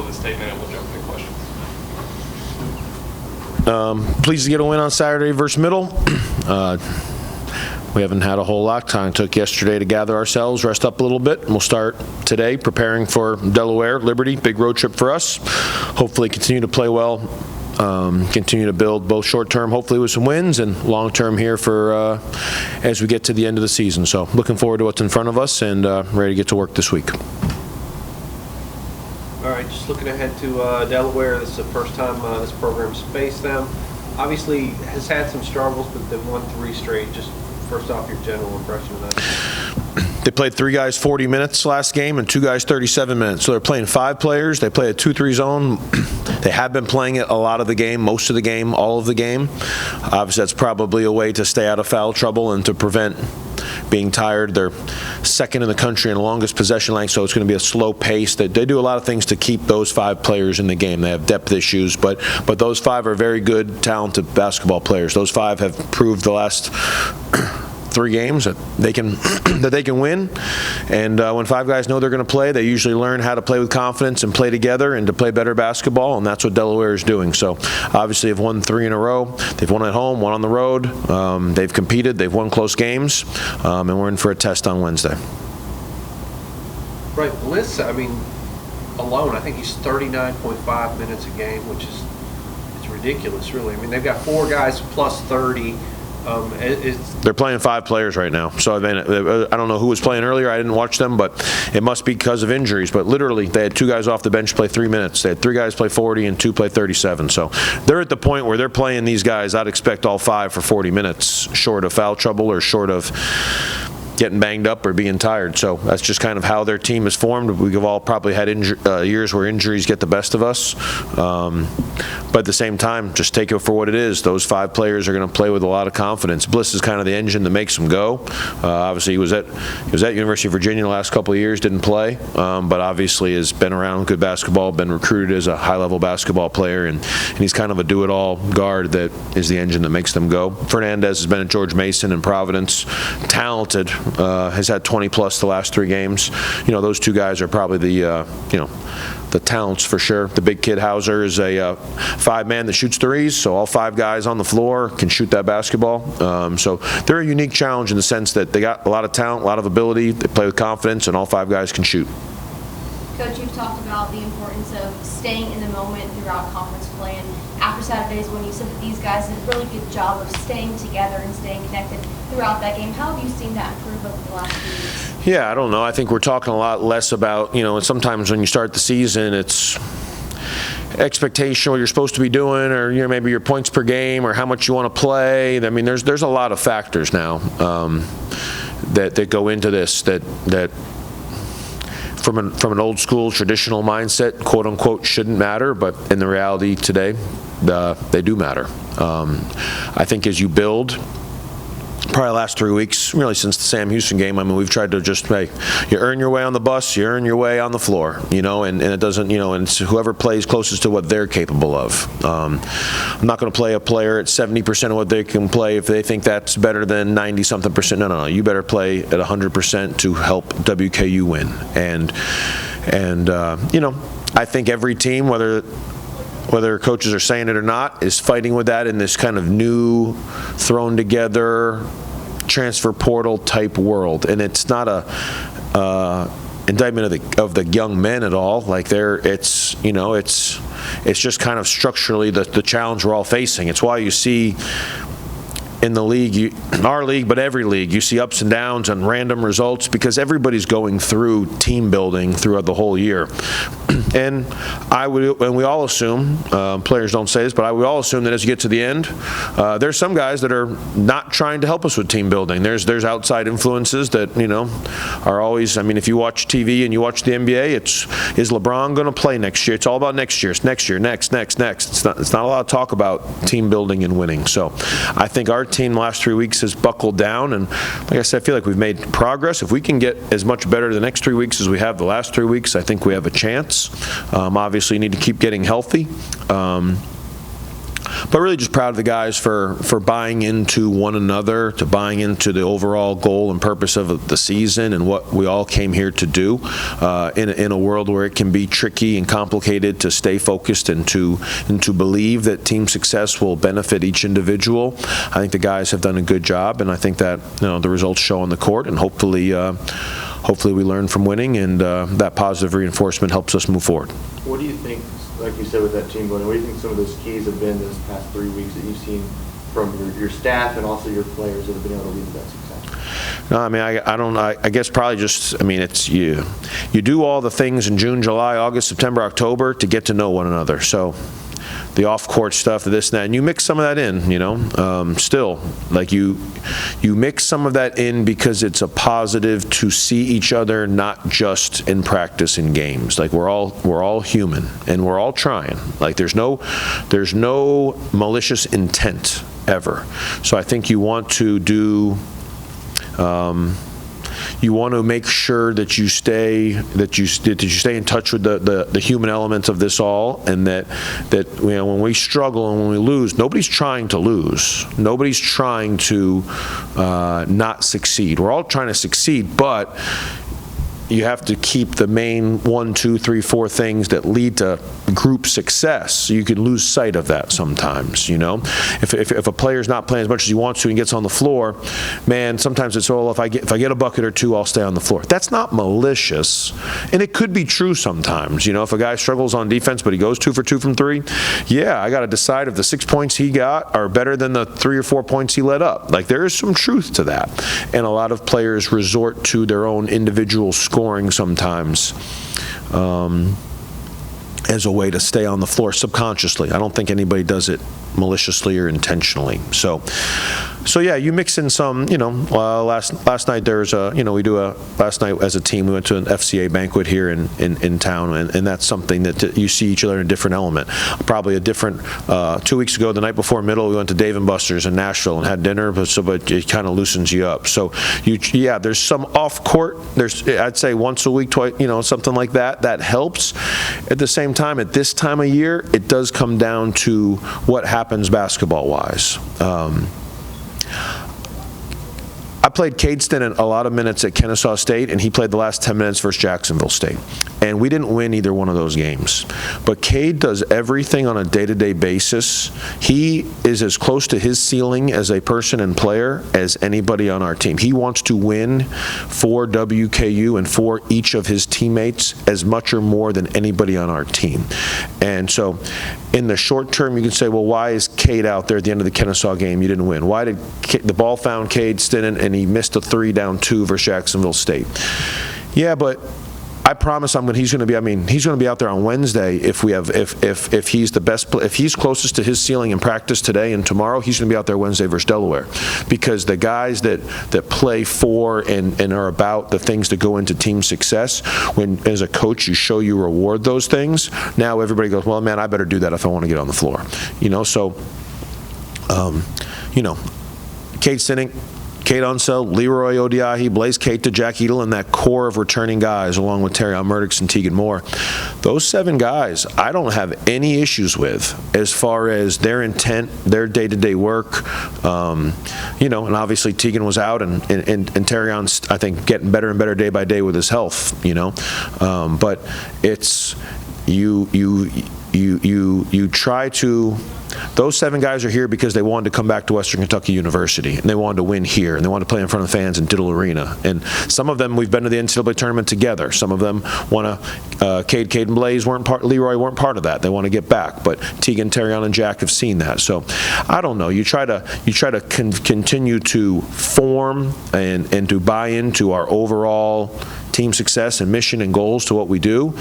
with a statement, and we'll jump into questions. Pleased to get a win on Saturday versus Middle. We haven't had a whole lot. Time took yesterday to gather ourselves, rest up a little bit, and we'll start today preparing for Delaware, Liberty, big road trip for us. Hopefully continue to play well, continue to build both short-term, hopefully with some wins, and long-term here for as we get to the end of the season. So looking forward to what's in front of us and ready to get to work this week. All right, just looking ahead to Delaware. This is the first time this program's faced them. Obviously has had some struggles, but they've won 3 straight. Just first off, your general impression of that. They played 3 guys 40 minutes last game and 2 guys 37 minutes. So they're playing 5 players. They play a 2-3 zone. They have been playing it a lot of the game, most of the game, all of the game. Obviously, that's probably a way to stay out of foul trouble and to prevent being tired. They're second in the country in longest possession length, so it's going to be a slow pace. They do a lot of things to keep those 5 players in the game. They have depth issues, but those 5 are very good, talented basketball players. Those 5 have proved the last 3 games that they can win, and when 5 guys know they're going to play, they usually learn how to play with confidence and play together and to play better basketball, and that's what Delaware is doing. So obviously they've won 3 in a row. They've won at home, 1 on the road. They've competed, they've won close games, and we're in for a test on Wednesday. Right, Bliss, I mean, alone, I think he's 39.5 minutes a game, which is it's ridiculous, really. I mean, they've got 4 guys plus 30. They're playing 5 players right now. So I mean, I don't know who was playing earlier. I didn't watch them, but it must be because of injuries. But literally, they had 2 guys off the bench play 3 minutes. They had 3 guys play 40 and 2 play 37. So they're at the point where they're playing these guys. I'd expect all 5 for 40 minutes, short of foul trouble or short of getting banged up or being tired. So that's just kind of how their team is formed. We've all probably had years where injuries get the best of us. But at the same time, just take it for what it is. Those 5 players are going to play with a lot of confidence. Bliss is kind of the engine that makes them go. Obviously, he was at University of Virginia the last couple of years, didn't play, but obviously has been around good basketball, been recruited as a high-level basketball player, and he's kind of a do-it-all guard that is the engine that makes them go. Fernandez has been at George Mason and Providence, talented, has had 20-plus the last 3 games. You know, those 2 guys are probably the talents for sure. The big kid Hauser is a 5-man that shoots threes, so all 5 guys on the floor can shoot that basketball. So they're a unique challenge in the sense that they got a lot of talent, a lot of ability, they play with confidence, and all 5 guys can shoot. Coach, you've talked about the importance of staying in the moment throughout conference play, and after Saturday's when you said that these guys did a really good job of staying together and staying connected throughout that game. How have you seen that improve over the last few weeks? Yeah, I don't know. I think we're talking a lot less about, and sometimes when you start the season, it's expectation, what you're supposed to be doing, or maybe your points per game, or how much you want to play. I mean, there's a lot of factors now that go into this that from an old school traditional mindset, quote unquote, shouldn't matter, but in the reality today, they do matter. I think as you build, probably the last 3 weeks, really since the Sam Houston game, I mean, we've tried to just, hey, you earn your way on the bus, you earn your way on the floor, and it doesn't, and it's whoever plays closest to what they're capable of. I'm not going to play a player at 70% of what they can play if they think that's better than 90-something%. No. You better play at 100% to help WKU win. And I think every team, whether coaches are saying it or not, is fighting with that in this kind of new, thrown together, transfer portal type world. And it's not a indictment of the young men at all. Like it's just kind of structurally the challenge we're all facing. It's why you see in the league, our league, but every league, you see ups and downs and random results because everybody's going through team building throughout the whole year. And we all assume, players don't say this, but we all assume that as you get to the end, there's some guys that are not trying to help us with team building. There's outside influences that, are always, I mean, if you watch TV and you watch the NBA, is LeBron going to play next year? It's all about next year. It's next year, next. It's not a lot of talk about team building and winning. So I think our team the last 3 weeks has buckled down, and like I said, I feel like we've made progress. If we can get as much better the next 3 weeks as we have the last 3 weeks, I think we have a chance. Obviously, you need to keep getting healthy. but really just proud of the guys for buying into one another, to buying into the overall goal and purpose of the season and what we all came here to do in a world where it can be tricky and complicated to stay focused and to believe that team success will benefit each individual. I think the guys have done a good job, and I think that the results show on the court, and hopefully we learn from winning, and that positive reinforcement helps us move forward. What do you think, like you said with that team going, what do you think some of those keys have been this past 3 weeks that you've seen from your staff and also your players that have been able to lead to that success? No, I mean, I guess probably just, I mean, it's you do all the things in June, July, August, September, October to get to know one another. So the off-court stuff, this and that, and you mix some of that in, still, like you mix some of that in because it's a positive to see each other, not just in practice in games. Like we're all human, and we're all trying. Like there's no malicious intent ever. So I think you want to do, you want to make sure that you stay in touch with the human elements of this all, and that when we struggle and when we lose, nobody's trying to lose. Nobody's trying to not succeed. We're all trying to succeed, but you have to keep the main 1, 2, 3, 4 things that lead to group success. You can lose sight of that sometimes, If a player's not playing as much as he wants to and gets on the floor, man, sometimes it's, if I get a bucket or two, I'll stay on the floor. That's not malicious, and it could be true sometimes. If a guy struggles on defense but he goes 2 for 2 from 3, yeah, I got to decide if the 6 points he got are better than the 3 or 4 points he let up. Like there is some truth to that, and a lot of players resort to their own individual scoring sometimes as a way to stay on the floor subconsciously. I don't think anybody does it maliciously or intentionally. So yeah, you mix in some, last night there's last night as a team we went to an FCA banquet here in town, and that's something that you see each other in a different element. Probably a different, 2 weeks ago, the night before middle, we went to Dave & Buster's in Nashville and had dinner, but it kind of loosens you up. So there's some off court, I'd say once a week, twice, something like that helps. At the same time, at this time of year, it does come down to what happens basketball-wise. I played Cade Stinnett a lot of minutes at Kennesaw State, and he played the last 10 minutes versus Jacksonville State. And we didn't win either one of those games. But Cade does everything on a day-to-day basis. He is as close to his ceiling as a person and player as anybody on our team. He wants to win for WKU and for each of his teammates as much or more than anybody on our team. And so in the short term, you can say, well, why is Cade out there at the end of the Kennesaw game? You didn't win. Why did the ball found Cade Stinnett and he missed a 3 down 2 versus Jacksonville State? Yeah, but I promise he's going to be out there on Wednesday if he's the best, if he's closest to his ceiling in practice today and tomorrow, he's going to be out there Wednesday versus Delaware, because the guys that play for and are about the things that go into team success, when as a coach you reward those things, now everybody goes, well, man, I better do that if I want to get on the floor, Cade Stinnett, Kate Unseld, Leroy Odiahi, Blaze Kate to Jack Edel, and that core of returning guys, along with Terrion Murdix and Tegan Moore. Those 7 guys, I don't have any issues with as far as their intent, their day-to-day work. And obviously Tegan was out, and Terrion's, I think, getting better and better day by day with his health. But it's you try to. Those 7 guys are here because they wanted to come back to Western Kentucky University, and they wanted to win here, and they wanted to play in front of fans in Diddle Arena. And some of them, we've been to the NCAA tournament together. Some of them want to, Cade and Blaze Leroy weren't part of that. They want to get back, but Tegan, Terrion, and Jack have seen that. So I don't know. You try to continue to form and to buy into our overall team success and mission and goals to what we do.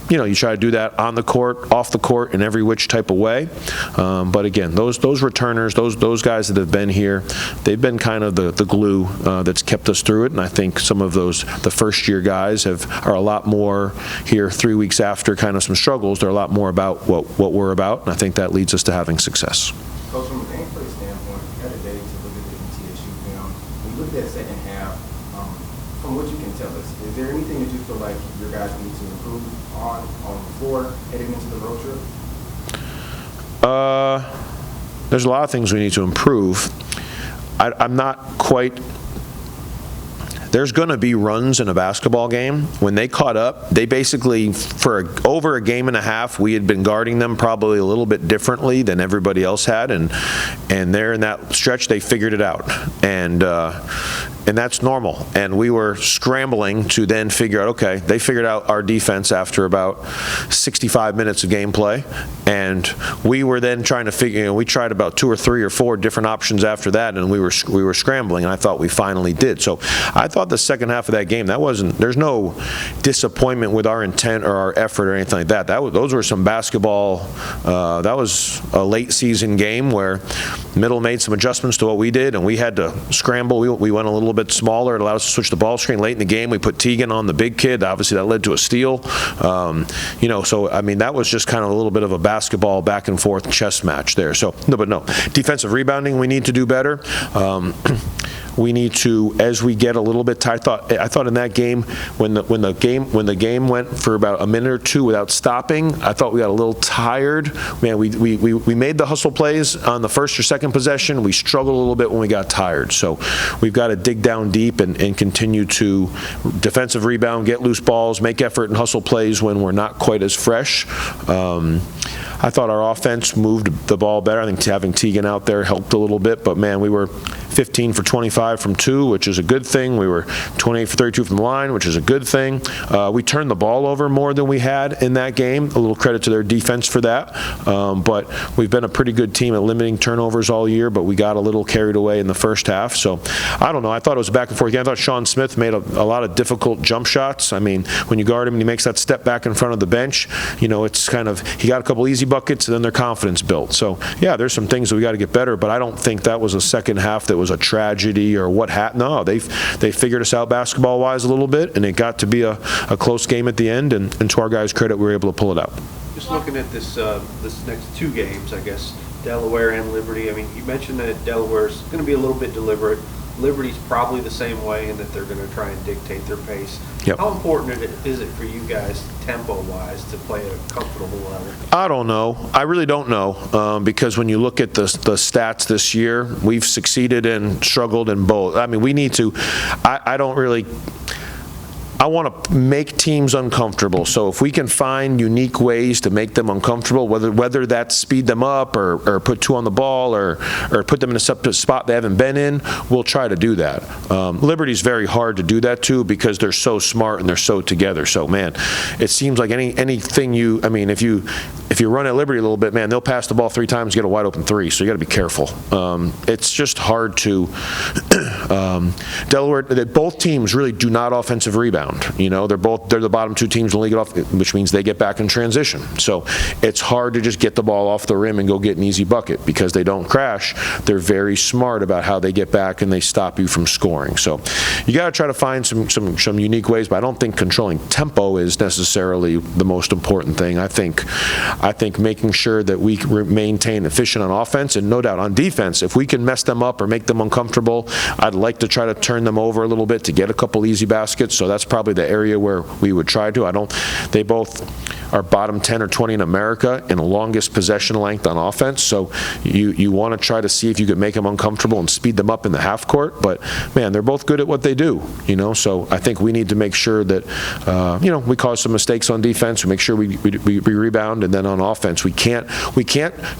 You try to do that on the court, off the court, in every which type of way. But again, those returners, those guys that have been here, they've been kind of the glue that's kept us through it. And I think some of the first-year guys are a lot more here 3 weeks after kind of some struggles. They're a lot more about what we're about, and I think that leads us to having success. Coach, from a gameplay standpoint, you had a day to look at the TSU film. When you look at that second half, from what you can tell us, is there anything that you feel like your guys need to improve on the floor heading into the road trip? There's a lot of things we need to improve. I'm not quite. There's going to be runs in a basketball game. When they caught up, they basically, for over a game and a half, we had been guarding them probably a little bit differently than everybody else had, and there in that stretch, they figured it out, and that's normal. And we were scrambling to then figure out, okay, they figured out our defense after about 65 minutes of gameplay, and we were then trying to figure, we tried about 2 or 3 or 4 different options after that, and we were scrambling, and I thought we finally did. So I thought the second half of that game, there's no disappointment with our intent or our effort or anything like that. Those were some basketball, that was a late season game where Middle made some adjustments to what we did, and we had to scramble. We went a little bit smaller. It allowed us to switch the ball screen late in the game. We put Teagan on the big kid. Obviously, that led to a steal. So, I mean, that was just kind of a little bit of a basketball back and forth chess match there. So, no. Defensive rebounding, we need to do better. We need to, as we get a little bit tired. I thought in that game, when the game went for about a minute or two without stopping, I thought we got a little tired. Man, we made the hustle plays on the first or second possession. We struggled a little bit when we got tired. So we've got to dig down deep and continue to defensive rebound, get loose balls, make effort and hustle plays when we're not quite as fresh. I thought our offense moved the ball better. I think having Teagan out there helped a little bit, but man, we were 15 for 25 from 2, which is a good thing. We were 28 for 32 from the line, which is a good thing. We turned the ball over more than we had in that game. A little credit to their defense for that. But we've been a pretty good team at limiting turnovers all year, but we got a little carried away in the first half. So I don't know. I thought it was a back and forth game. I thought Sean Smith made a lot of difficult jump shots. I mean, when you guard him and he makes that step back in front of the bench, it's kind of, he got a couple easy buckets and then their confidence built. So yeah, there's some things that we got to get better, but I don't think that was a second half that was a tragedy or what happened. No, they figured us out basketball-wise a little bit, and it got to be a close game at the end, and to our guys' credit, we were able to pull it out. Just looking at this next 2 games, I guess, Delaware and Liberty. I mean, you mentioned that Delaware's going to be a little bit deliberate. Liberty's probably the same way in that they're going to try and dictate their pace. Yep. How important is it for you guys, tempo-wise, to play at a comfortable level? I don't know. I really don't know, because when you look at the stats this year, we've succeeded and struggled in both. I mean, we need to. I want to make teams uncomfortable. So if we can find unique ways to make them uncomfortable, whether that's speed them up or put 2 on the ball or put them in a spot they haven't been in, we'll try to do that. Liberty's very hard to do that too because they're so smart and they're so together. So man, it seems like anything if you run at Liberty a little bit, man, they'll pass the ball 3 times, get a wide open 3. So you got to be careful. It's just hard to. Delaware, both teams really do not offensive rebound. They're the bottom 2 teams in the league off, which means they get back in transition. So it's hard to just get the ball off the rim and go get an easy bucket because they don't crash. They're very smart about how they get back and they stop you from scoring. So you got to try to find some unique ways, but I don't think controlling tempo is necessarily the most important thing. I think making sure that we maintain efficient on offense, and no doubt on defense, if we can mess them up or make them uncomfortable, I'd like to try to turn them over a little bit to get a couple easy baskets. So that's probably the area where we would try to. They both are bottom 10 or 20 in America in the longest possession length on offense. So you want to try to see if you could make them uncomfortable and speed them up in the half court. But man, they're both good at what they do, So I think we need to make sure that, we cause some mistakes on defense. We make sure we rebound, and then on offense, we can't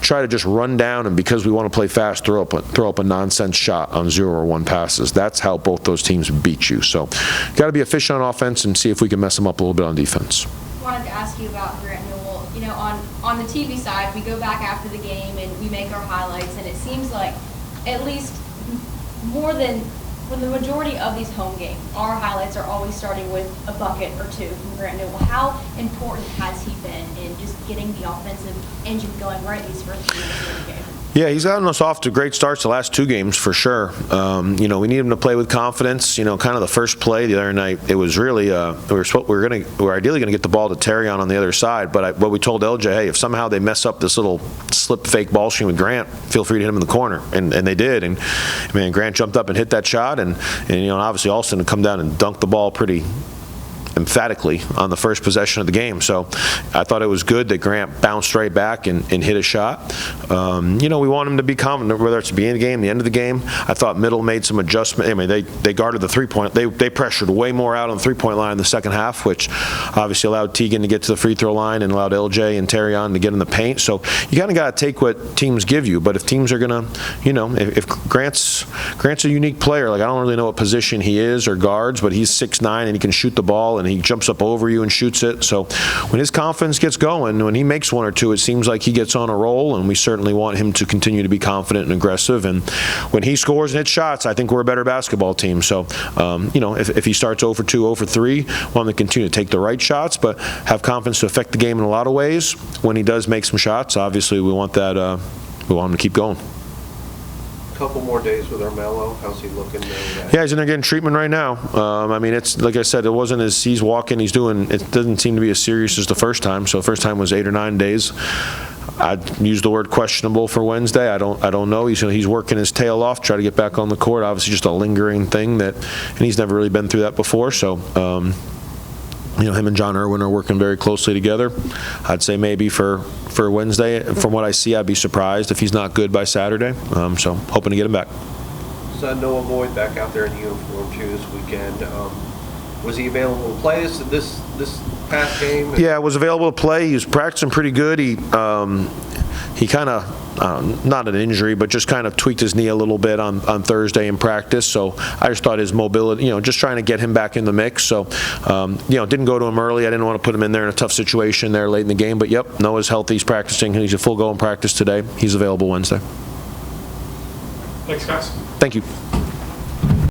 try to just run down and because we want to play fast, throw up a nonsense shot on 0 or 1 passes. That's how both those teams beat you. So got to be efficient on offense and see if we can mess them up a little bit on defense. I wanted to ask you about Grant Newell. On the TV side, we go back after the game and we make our highlights, and it seems like at least more than when the majority of these home games, our highlights are always starting with a bucket or 2 from Grant Newell. How important has he been in just getting the offensive engine going right these first few minutes of the game? Yeah, he's gotten us off to great starts the last 2 games for sure. We need him to play with confidence. Kind of the first play the other night, it was really we're ideally going to get the ball to Terry on the other side. But what we told LJ, hey, if somehow they mess up this little slip fake ball screen with Grant, feel free to hit him in the corner, and they did. And man, Grant jumped up and hit that shot, and obviously Alston had come down and dunked the ball pretty emphatically on the first possession of the game. So I thought it was good that Grant bounced right back and hit a shot. You know, we want him to be confident, whether it's the beginning of the game, the end of the game. I thought Middle made some adjustment. I mean, they guarded the three-point. They pressured way more out on the three-point line in the second half, which obviously allowed Teagan to get to the free throw line and allowed LJ and Terrion to get in the paint. So you kind of got to take what teams give you. But if teams are going to, you know, if Grant's a unique player. Like, I don't really know what position he is or guards, but he's 6'9" and he can shoot the ball and he jumps up over you and shoots it. So when his confidence gets going, when he makes one or two, it seems like he gets on a roll, and we certainly want him to continue to be confident and aggressive. And when he scores and hits shots, I think we're a better basketball team. So, you know, if he starts 0 for 2, 0 for 3, want him to continue to take the right shots, but have confidence to affect the game in a lot of ways. When he does make some shots, obviously we want that. We want him to keep going. Couple more days with Armello. How's he looking? Yeah, he's in there getting treatment right now. I mean, it's like I said, it wasn't as he's walking, he's doing. It doesn't seem to be as serious as the first time. So the first time was 8 or 9 days. I'd use the word questionable for Wednesday. I don't know. He's working his tail off, try to get back on the court. Obviously, just a lingering thing and he's never really been through that before. So. You know, him and John Irwin are working very closely together. I'd say maybe for Wednesday, from what I see, I'd be surprised if he's not good by Saturday. So hoping to get him back. So Noah Boyd back out there in uniform too this weekend. Was he available to play this past game? Yeah, was available to play. He was practicing pretty good. He kind of, not an injury, but just kind of tweaked his knee a little bit on Thursday in practice. So I just thought his mobility, you know, just trying to get him back in the mix. So, you know, didn't go to him early. I didn't want to put him in there in a tough situation there late in the game. But, yep, Noah's healthy. He's practicing. He's a full go in practice today. He's available Wednesday. Thanks, guys. Thank you.